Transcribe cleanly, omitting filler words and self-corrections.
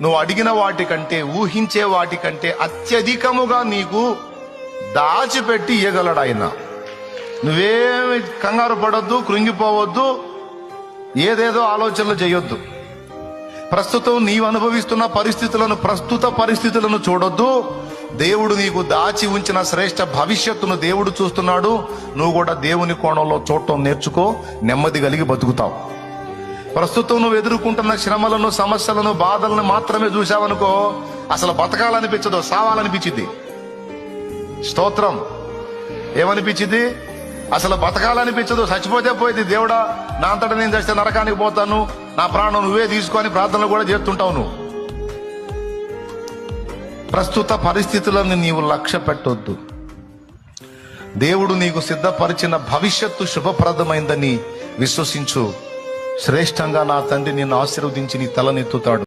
నువ్వు అడిగిన వాటికంటే, ఊహించే వాటికంటే అత్యధికముగా నీకు దాచిపెట్టి ఇయ్యగలడు ఆయన. నువ్వేమి కంగారు పడొద్దు, కృంగిపోవద్దు, ఏదేదో ఆలోచనలు చేయొద్దు. ప్రస్తుతం నీవు అనుభవిస్తున్న ప్రస్తుత పరిస్థితులను చూడొద్దు. దేవుడు నీకు దాచి ఉంచిన శ్రేష్ఠ భవిష్యత్తును దేవుడు చూస్తున్నాడు. నువ్వు కూడా దేవుని కోణంలో చూడటం నేర్చుకో, నెమ్మది కలిగి బతుకుతావు. ప్రస్తుతం నువ్వు ఎదుర్కొంటున్న శ్రమలను, సమస్యలను, బాధలను మాత్రమే చూసావనుకో, అసలు బతకాలనిపించదు, సావాలనిపించింది. స్తోత్రం. ఏమనిపించింది? అసలు బతకాలనిపించదు. చచ్చిపోతే పోయింది. దేవుడా, నా అంతటా నేను చేస్తే నరకానికి పోతాను, నా ప్రాణం నువ్వే తీసుకొని ప్రార్థనలు కూడా చేస్తుంటావు. నువ్వు ప్రస్తుత పరిస్థితులను నీవు లక్ష్య పెట్టొద్దు. దేవుడు నీకు సిద్ధపరిచిన భవిష్యత్తు శుభప్రదమైందని విశ్వసించు. శ్రేష్టంగా నా తండ్రి నిన్ను ఆశీర్వదించి నీ తలనెత్తుతాడు.